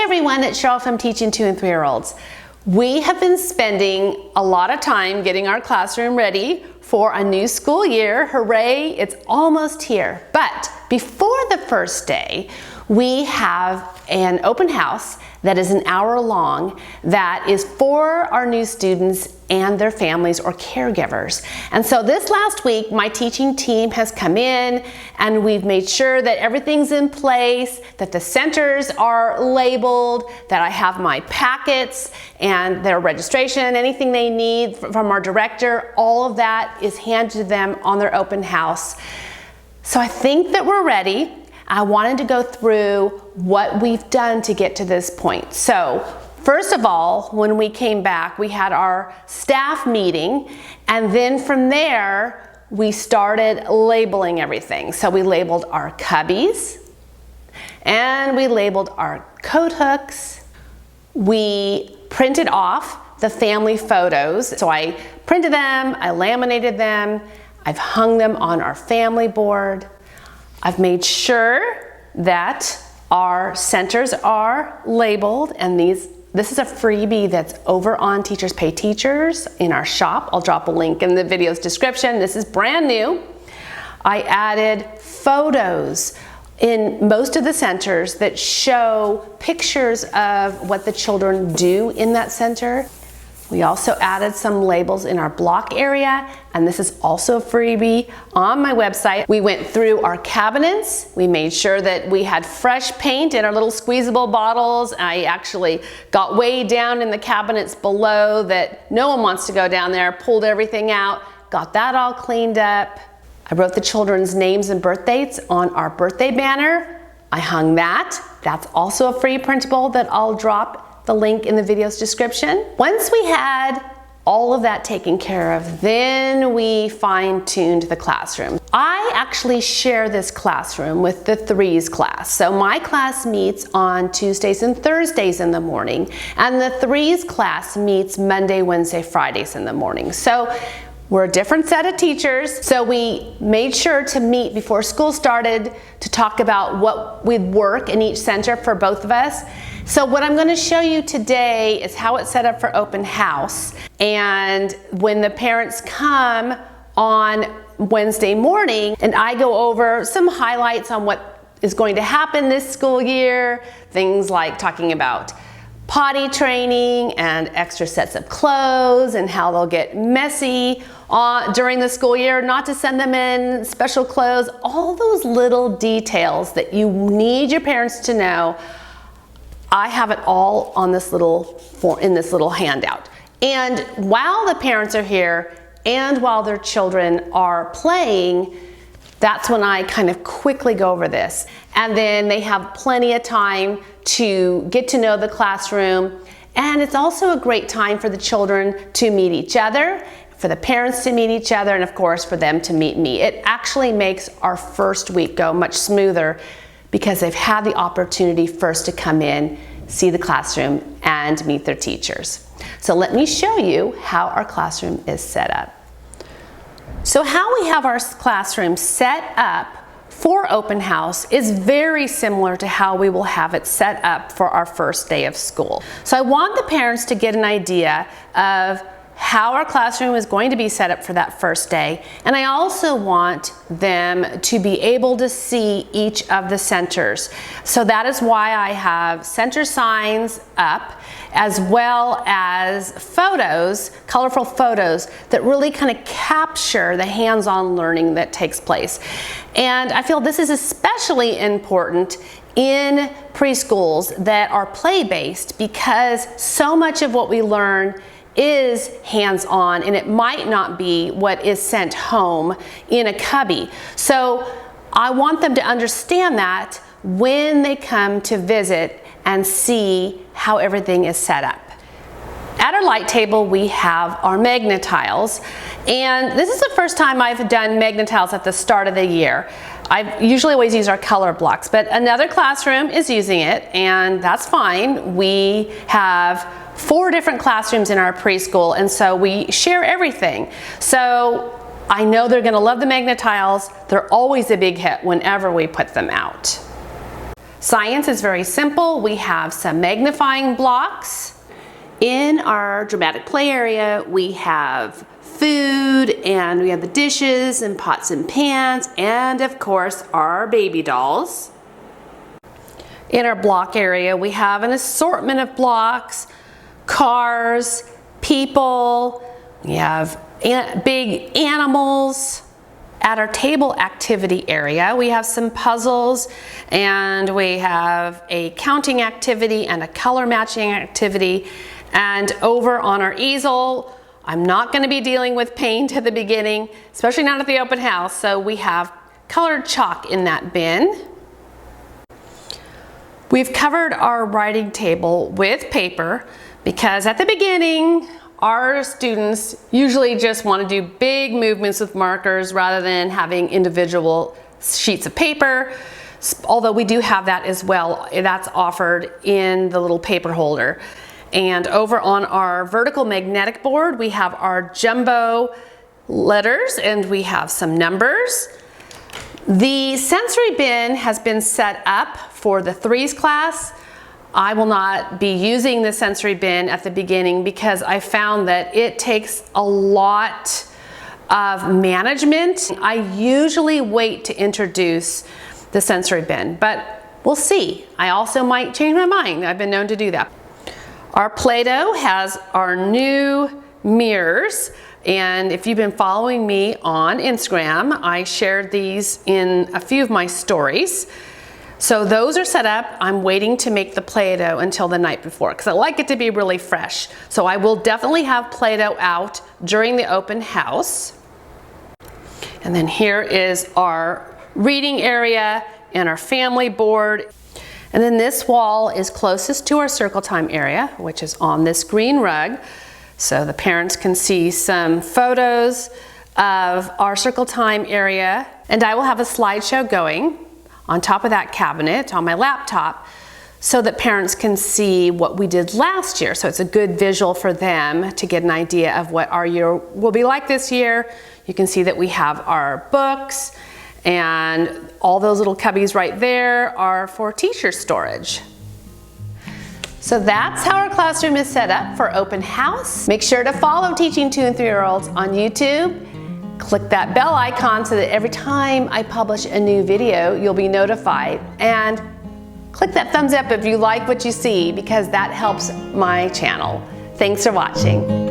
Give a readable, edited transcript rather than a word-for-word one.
Hey everyone, it's Cheryl from Teaching 2 and 3-year-olds. We have been spending a lot of time getting our classroom ready for a new school year. Hooray, it's almost here. But before the first day, we have an open house that is an hour long that is for our new students and their families or caregivers. And so this last week, my teaching team has come in and we've made sure that everything's in place, that the centers are labeled, that I have my packets and their registration, anything they need from our director, all of that is handed to them on their open house. So I think that we're ready. I wanted to go through what we've done to get to this point. So first of all, when we came back, we had our staff meeting, and then from there, we started labeling everything. So we labeled our cubbies, and we labeled our coat hooks. We printed off the family photos. So I printed them, I laminated them, I've hung them on our family board. I've made sure that our centers are labeled, and this is a freebie that's over on Teachers Pay Teachers in our shop. I'll drop a link in the video's description. This is brand new. I added photos in most of the centers that show pictures of what the children do in that center. We also added some labels in our block area, and this is also a freebie on my website. We went through our cabinets. We made sure that we had fresh paint in our little squeezable bottles. I actually got way down in the cabinets below that no one wants to go down there, pulled everything out, got that all cleaned up. I wrote the children's names and birth dates on our birthday banner. I hung that. That's also a free printable that I'll drop the link in the video's description. Once we had all of that taken care of, then we fine-tuned the classroom. I actually share this classroom with the 3s class. So my class meets on Tuesdays and Thursdays in the morning, and the 3s class meets Monday, Wednesday, Fridays in the morning. So we're a different set of teachers, so we made sure to meet before school started to talk about what we'd work in each center for both of us. So what I'm going to show you today is how it's set up for open house. And when the parents come on Wednesday morning, and I go over some highlights on what is going to happen this school year, things like talking about potty training and extra sets of clothes and how they'll get messy during the school year, not to send them in special clothes, all those little details that you need your parents to know. I have it all on this in this little handout. And while the parents are here and while their children are playing, that's when I kind of quickly go over this. And then they have plenty of time to get to know the classroom. And it's also a great time for the children to meet each other, for the parents to meet each other, and of course for them to meet me. It actually makes our first week go much smoother because they've had the opportunity first to come in, see the classroom, and meet their teachers. So let me show you how our classroom is set up. So how we have our classroom set up for open house is very similar to how we will have it set up for our first day of school. So I want the parents to get an idea of how our classroom is going to be set up for that first day. And I also want them to be able to see each of the centers. So that is why I have center signs up, as well as photos, colorful photos that really kind of capture the hands-on learning that takes place. And I feel this is especially important in preschools that are play-based, because so much of what we learn is hands-on, and it might not be what is sent home in a cubby. So I want them to understand that when they come to visit and see how everything is set up. At our light table, we have our magnet tiles, and this is the first time I've done magnet tiles at the start of the year. I usually always use our color blocks, but another classroom is using it, and that's fine. We have 4 different classrooms in our preschool, and so we share everything. So I know they're going to love the magnet tiles. They're always a big hit whenever we put them out. Science is very simple. We have some magnifying blocks. In our dramatic play area, we have food, and we have the dishes and pots and pans, and of course our baby dolls. In our block area, we have an assortment of blocks, cars, people, we have big animals. At our table activity area, we have some puzzles, and we have a counting activity and a color matching activity. And over on our easel, I'm not going to be dealing with paint at the beginning, especially not at the open house, so we have colored chalk in that bin. We've covered our writing table with paper because at the beginning, our students usually just want to do big movements with markers rather than having individual sheets of paper, although we do have that as well. That's offered in the little paper holder. And over on our vertical magnetic board, we have our jumbo letters and we have some numbers. The sensory bin has been set up for the 3s class. I will not be using the sensory bin at the beginning because I found that it takes a lot of management. I usually wait to introduce the sensory bin, but we'll see. I also might change my mind. I've been known to do that. Our Play-Doh has our new mirrors, and if you've been following me on Instagram, I shared these in a few of my stories. So those are set up. I'm waiting to make the Play-Doh until the night before because I like it to be really fresh. So I will definitely have Play-Doh out during the open house. And then here is our reading area and our family board. And then this wall is closest to our circle time area, which is on this green rug. So the parents can see some photos of our circle time area. And I will have a slideshow going on top of that cabinet on my laptop so that parents can see what we did last year. So it's a good visual for them to get an idea of what our year will be like this year. You can see that we have our books, and all those little cubbies right there are for teacher storage. So that's how our classroom is set up for open house. Make sure to follow Teaching 2 and 3-year-olds on YouTube. Click that bell icon so that every time I publish a new video, you'll be notified. And click that thumbs up if you like what you see because that helps my channel. Thanks for watching.